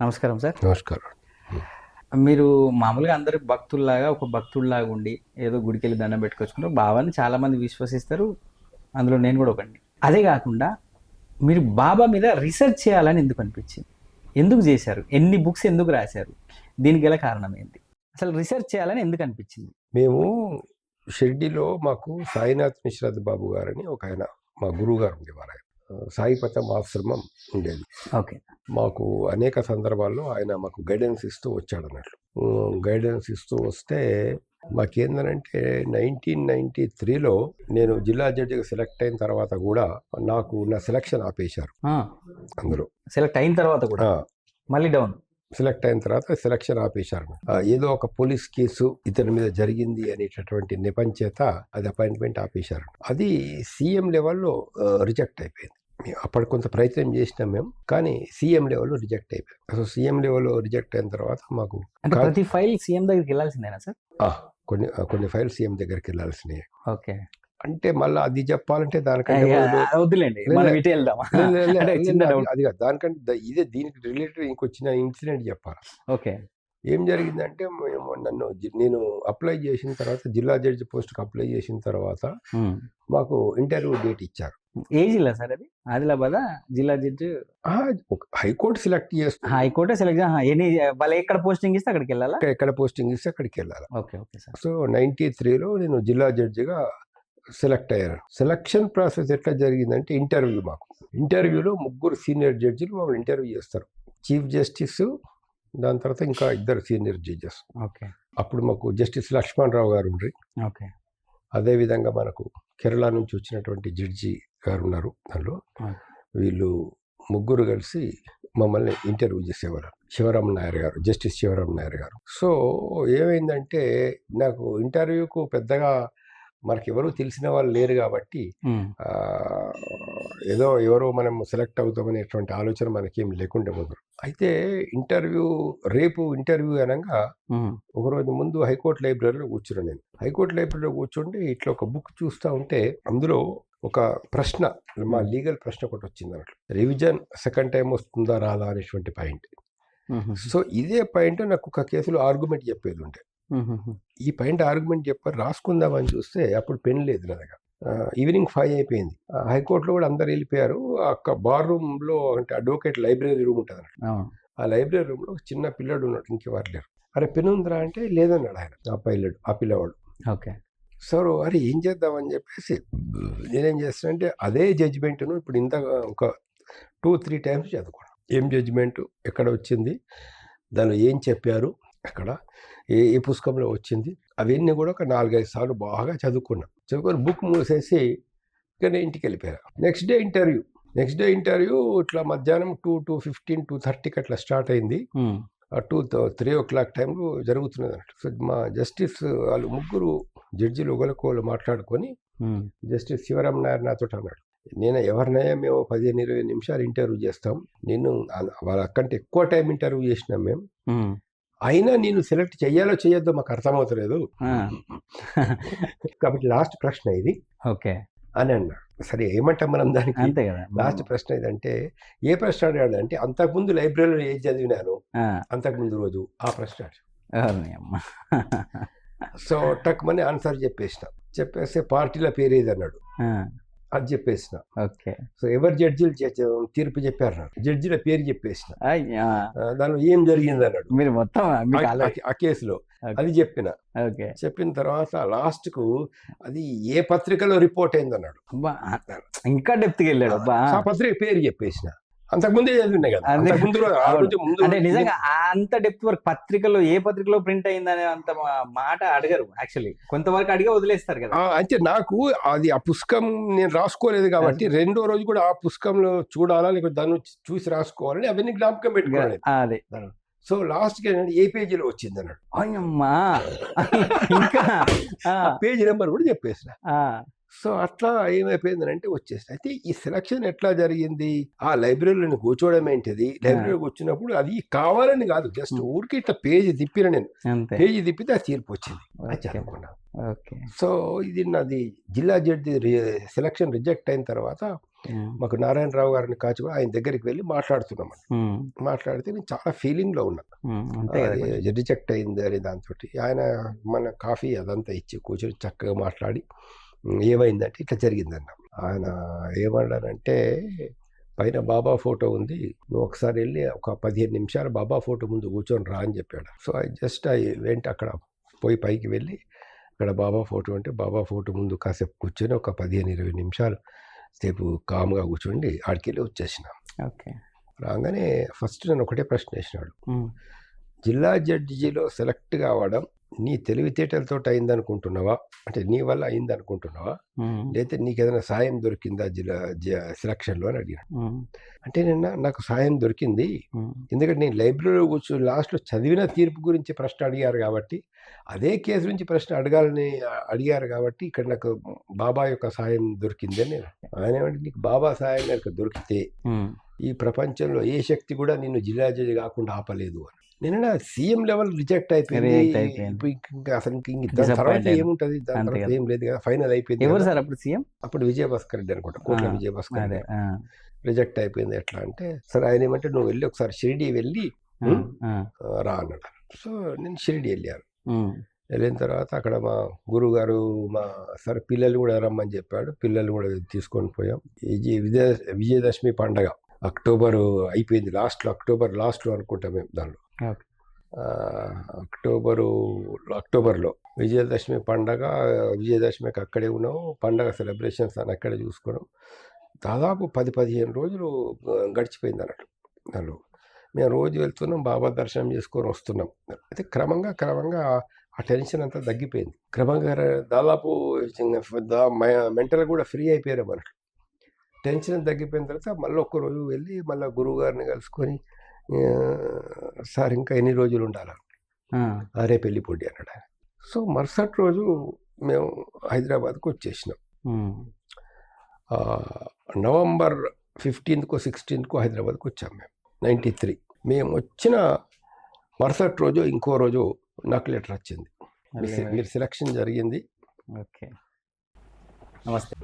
నమస్కారం సార్. నమస్కారం. మీరు మామూలుగా అందరూ భక్తుల్లాగా ఒక భక్తుడిలాగా ఉండి ఏదో గుడికెళ్ళి దండం పెట్టుకొచ్చుకుంటారు. బాబాని చాలామంది విశ్వసిస్తారు. అందులో నేను కూడా ఒకడిని. అదే కాకుండా మీరు బాబా మీద రీసెర్చ్ చేయాలని ఎందుకు అనిపించింది? ఎందుకు చేశారు? ఎన్ని బుక్స్ ఎందుకు రాశారు? దీనికి గల కారణం ఏంటి? అసలు రీసెర్చ్ చేయాలని ఎందుకు అనిపించింది? మేము షిర్డీలో మాకు సాయినాథ్ మిశ్రాద్ బాబు గారని ఒక ఆయన మా గురువు గారు ఉండేవారు. ఆయన సాయిపథం ఆశ్రమం ఉండేది. ఓకే. మాకు అనేక సందర్భాల్లో ఆయన మాకు గైడెన్స్ ఇస్తూ వచ్చాడు అన్నట్లు. గైడెన్స్ ఇస్తూ వస్తే మాకేందనంటే 1993లో నేను జిల్లా జడ్జిగా సెలెక్ట్ అయిన తర్వాత కూడా నాకు నా సెలక్షన్ ఆపేశారు. అందులో సెలెక్ట్ అయిన తర్వాత కూడా మళ్ళీ డౌన్. సెలెక్ట్ అయిన తర్వాత సెలక్షన్ ఆపేశారు. ఏదో ఒక పోలీస్ కేసు ఇతని మీద జరిగింది అనేటటువంటి నెపంచేత అది అపాయింట్మెంట్ ఆపేశారు. అది సీఎం లెవెల్లో రిజెక్ట్ అయిపోయింది. అప్పటి కొంత ప్రయత్నం చేసినాం మేము, కానీ సీఎం లెవెల్లో రిజెక్ట్ అయిపోయింది. సో సీఎం లెవెల్లో రిజెక్ట్ అయిన తర్వాత మాకు ప్రతి ఫైల్ సీఎం దగ్గరికి వెళ్ళాల్సిందేనా సార్? కొన్ని ఫైల్ సీఎం దగ్గరికి వెళ్ళాల్సినవి. ఓకే. అంటే మళ్ళీ అది చెప్పాలంటే దానికంటే వద్దులేండి, అది కాదు, దానికంటే ఇదే దీనికి రిలేటెడ్ ఇంకొచ్చిన ఇన్సిడెంట్ చెప్పాలి. ఓకే. ఏం జరిగిందంటే నేను అప్లై చేసిన తర్వాత జిల్లా జడ్జి పోస్ట్కి అప్లై చేసిన తర్వాత మాకు ఇంటర్వ్యూ డేట్ ఇచ్చారు. ఏ జిల్లా సార్ అది? ఆదిలాబాద్ జిల్లా జడ్జి హైకోర్టు సెలెక్ట్ చేస్తుంది. హైకోర్టు సెలెక్ట్ వాళ్ళు ఎక్కడ పోస్టింగ్ ఇస్తే అక్కడికి వెళ్ళాలా? ఎక్కడ పోస్టింగ్ ఇస్తే అక్కడికి వెళ్ళాలి. Okay okay sir. సో 93లో నేను జిల్లా జడ్జిగా సెలెక్ట్ అయ్యాను. సెలక్షన్ ప్రాసెస్ ఎట్లా జరిగిందంటే ఇంటర్వ్యూ, మాకు ఇంటర్వ్యూలో 3 సీనియర్ జడ్జిలు మమ్మల్ని ఇంటర్వ్యూ చేస్తారు. చీఫ్ జస్టిస్, దాని తర్వాత ఇంకా 2 సీనియర్ జడ్జెస్. ఓకే. అప్పుడు మాకు జస్టిస్ లక్ష్మణ్ రావు గారు ఉండ్రి. ఓకే. అదేవిధంగా మనకు కేరళ నుంచి వచ్చినటువంటి జడ్జి గారు ఉన్నారు. దానిలో వీళ్ళు 3 కలిసి మమ్మల్ని ఇంటర్వ్యూ చేసేవారు. శివరామ్ నాయర్ గారు, జస్టిస్ శివరామ్ నాయర్ గారు. సో ఏమైందంటే నాకు ఇంటర్వ్యూకు పెద్దగా మనకి ఎవరు తెలిసిన వాళ్ళు లేరు కాబట్టి ఏదో ఎవరో మనం సెలెక్ట్ అవుతామనేటువంటి ఆలోచన మనకేం లేకుండా పోతారు. అయితే రేపు ఇంటర్వ్యూ అనగా ఒకరోజు ముందు హైకోర్టు లైబ్రరీలో కూర్చున్నాను. నేను హైకోర్టు లైబ్రరీలో కూర్చుంటే ఇట్లా ఒక బుక్ చూస్తూ ఉంటే అందులో ఒక ప్రశ్న, మా లీగల్ ప్రశ్న ఒకటి వచ్చింది అన్నట్లు. రివిజన్ సెకండ్ టైం వస్తుందా రాదా అనేటువంటి పాయింట్. సో ఇదే పాయింట్ నాకు ఒక కేసులో ఆర్గ్యుమెంట్ చెప్పేది ఉంటే, ఈ పాయింట్ ఆర్గ్యుమెంట్ చెప్పారు, రాసుకుందామని చూస్తే అప్పుడు పెన్ లేదు నా దగ్గర. ఈవినింగ్ 5 అయిపోయింది. హైకోర్టులో కూడా అందరు వెళ్ళిపోయారు. అక్కడ బార్ రూమ్ లో, అంటే అడ్వకేట్ లైబ్రరీ రూమ్ ఉంటుంది అన్నట్టు. ఆ లైబ్రరీ రూమ్ లో ఒక చిన్న పిల్లడు ఉన్నాడు, ఇంకెవరు లేరు. అరే పెన్ ఉందిరా అంటే లేదన్నాడు ఆయన, ఆ పిల్లవాడు. ఓకే. సార్ అరే ఏం చేద్దామని చెప్పేసి నేనేం చేస్తానంటే అదే జడ్జిమెంట్ను ఇప్పుడు ఇంత ఒక 2-3 టైమ్స్ చదువుకున్నాను. ఏం జడ్జిమెంట్, ఎక్కడ వచ్చింది, దానిలో ఏం చెప్పారు, ఎక్కడ ఏ పుస్తకంలో వచ్చింది, అవన్నీ కూడా ఒక 4-5 సార్లు బాగా చదువుకొని బుక్ మూసేసి ఇక ఇంటికి వెళ్ళిపోయారు. నెక్స్ట్ డే ఇంటర్వ్యూ ఇట్లా మధ్యాహ్నం 2:15, 2:30కి అట్లా స్టార్ట్ అయింది. 3 o'clock టైంలో జరుగుతున్నది అన్నట్టు. సో మా జస్టిస్ వాళ్ళు 3 జడ్జిలు ఒకరికొకరు మాట్లాడుకొని జస్టిస్ శివరామ్ నాయర్ నాతో అన్నాడు, నేను ఎవరినైనా మేము 15-20 నిమిషాలు ఇంటర్వ్యూ చేస్తాం, నేను వాళ్ళకంటే ఎక్కువ టైం ఇంటర్వ్యూ చేసినాం మేము, అయినా నేను సెలెక్ట్ చెయ్యాలో చేయొద్దో మాకు అర్థమవుతలేదు, కాబట్టి లాస్ట్ ప్రశ్న ఇది ఓకే అని అన్నాడు. సరే ఏమంటాం మనం దానికి, అంతే కదా. లాస్ట్ ప్రశ్న ఇదంటే ఏ ప్రశ్న అడిగాడు అంటే అంతకుముందు లైబ్రరీలో ఏది చదివినాను అంతకుముందు రోజు ఆ ప్రశ్న. సో టక్మని ఆన్సర్ చెప్పేస్తే పార్టీల పేరు ఏది అన్నాడు, అది చెప్పేసిన. ఓకే. సో ఎవరు జడ్జిలు తీర్పు చెప్పారు నాకు, జడ్జిల పేరు చెప్పేసిన. దానిలో ఏం జరిగింది అన్నాడు మీరు మొత్తం ఆ కేసులో, అది చెప్పిన. చెప్పిన తర్వాత లాస్ట్ కు అది ఏ పత్రికలో రిపోర్ట్ అయింది అన్నాడు. ఇంకా డెప్త్కి వెళ్ళాడు. ఆ పత్రిక పేరు చెప్పేసిన. అంతకుముందే చదివినాయి కదా, అంటే నిజంగా అంత డెప్త్ వరకు పత్రికలో ఏ పత్రికలో ప్రింట్ అయిందనే అంత మాట అడగరు. యాక్చువల్లీ కొంతవరకు అడిగే వదిలేస్తారు కదా. అంటే నాకు అది ఆ పుస్తకం నేను రాసుకోలేదు కాబట్టి 2వ రోజు కూడా ఆ పుస్తకంలో చూడాలా, లేకపోతే దాన్ని చూసి రాసుకోవాలని అవన్నీ జ్ఞాపకం పెట్టుకోవాలి. అదే. సో లాస్ట్ కి ఏ పేజీలో వచ్చింది అన్నాడు. అయ్యమ్మా, ఇంకా పేజీ నెంబర్ కూడా చెప్పేసిన. సో అట్లా ఏమైపోయిందంటే వచ్చేసి అయితే ఈ సెలక్షన్ ఎట్లా జరిగింది, ఆ లైబ్రరీలో కూర్చోవడం ఏంటిది, లైబ్రరీలో కూర్చున్నప్పుడు అది కావాలని కాదు, జస్ట్ ఊరికి ఇట్లా పేజీ తిప్పిన నేను, అంతే. పేజీ తిప్పితే ఆ తీర్పు వచ్చింది, అది ఓకే. చదువుకున్నా. ఓకే. సో ఇది నాది జిల్లా జడ్జి సెలక్షన్ రిజెక్ట్ అయిన తర్వాత మాకు నారాయణరావు గారిని కాచి ఆయన దగ్గరికి వెళ్ళి మాట్లాడుతున్నాం. మాట్లాడితే నేను చాలా ఫీలింగ్లో ఉన్నా, అంతే కదా. అది రిజెక్ట్ అయింది అని. దాంతో ఆయన మన కాఫీ అదంతా ఇచ్చి కూర్చొని చక్కగా మాట్లాడి ఏమైందంటే ఇట్లా జరిగిందన్న. ఆయన ఏమన్నాడంటే పైన బాబా ఫోటో ఉంది, నువ్వు ఒకసారి వెళ్ళి ఒక 15 నిమిషాలు బాబా ఫోటో ముందు కూర్చొని రా అని చెప్పాడు. సో ఐ వెంట అక్కడ పోయి పైకి వెళ్ళి అక్కడ బాబా ఫోటో అంటే బాబా ఫోటో ముందు కాసేపు కూర్చొని ఒక 15-20 నిమిషాలు సేపు కామ్గా కూర్చోండి ఆడికెళ్ళి వచ్చేసిన. ఓకే. రాగానే ఫస్ట్ నన్ను ఒకటే ప్రశ్న వేసినాడు, జిల్లా జడ్జిలో సెలెక్ట్ కావడం నీ తెలివితేటలతో అయిందనుకుంటున్నావా, అంటే నీ వల్ల అయిందనుకుంటున్నావా, లేకపోతే నీకు ఏదైనా సాయం దొరికిందా సెలక్షన్లో అని అడిగాడు. అంటే నాకు సాయం దొరికింది, ఎందుకంటే నేను లైబ్రరీలో కూర్చొని లాస్ట్లో చదివిన తీర్పు గురించి ప్రశ్న అడిగారు కాబట్టి, అదే కేసు నుంచి ప్రశ్న అడిగారు కాబట్టి ఇక్కడ నాకు బాబా యొక్క సాయం దొరికింది అని. ఆయన ఏమంటే నీకు బాబా సాయం కనుక దొరికితే ఈ ప్రపంచంలో ఏ శక్తి కూడా నిన్ను జిల్లా జడ్జి కాకుండా ఆపలేదు అని. నేను సీఎం లెవెల్ రిజెక్ట్ అయిపోయింది, ఇంకా అసలు దాని తర్వాత ఏముంటది, దాని తర్వాత ఏం లేదు కదా, ఫైనల్ అయిపోయింది. ఎవరు సార్ అప్పుడు సీఎం? అప్పుడు విజయభాస్కర్ రెడ్డి అనుకుంటా, కోట్ల విజయభాస్కర్ రెడ్డి. రిజెక్ట్ అయిపోయింది. ఎట్లా అంటే సరే ఆయన ఏమంటే నువ్వు వెళ్ళి ఒకసారి షిరిడి వెళ్ళి రా అన్నాడు. సో నేను షిరిడి వెళ్ళాను. వెళ్ళిన తర్వాత అక్కడ మా గురువు గారు సరే పిల్లలు కూడా రమ్మని చెప్పాడు, పిల్లలు కూడా తీసుకొని పోయాం. విజయదశమి పండగ అక్టోబర్ అయిపోయింది, అక్టోబర్ లాస్ట్లో అనుకుంటాం మేము. దానిలో అక్టోబర్లో విజయదశమి పండగ, విజయదశమికి అక్కడే ఉన్నాం, పండగ సెలబ్రేషన్స్ అని అక్కడే చూసుకున్నాం. దాదాపు 10-15 రోజులు గడిచిపోయింది అన్నట్టు. దానిలో మేము రోజు వెళ్తున్నాం, బాబా దర్శనం చేసుకొని వస్తున్నాం. అయితే క్రమంగా ఆ టెన్షన్ అంతా తగ్గిపోయింది. క్రమంగా దాదాపు మెంటల్ కూడా ఫ్రీ అయిపోయారు అన్నట్టు. టెన్షన్ తగ్గిపోయిన తర్వాత మళ్ళీ ఒక్కరోజు వెళ్ళి మళ్ళీ గురువు గారిని కలుసుకొని సార్ ఇంకా ఎన్ని రోజులు ఉండాలి, రేపు వెళ్ళిపోండి అన్నాడు. సో మరుసటి రోజు మేము హైదరాబాద్కు వచ్చేసినాం. నవంబర్ 15th, 16th హైదరాబాద్కు వచ్చాం మేము 93. మేము వచ్చిన మరుసటి రోజు ఇంకో రోజు నాకు లెటర్ వచ్చింది, మీరు సెలక్షన్ జరిగింది. ఓకే. నమస్తే.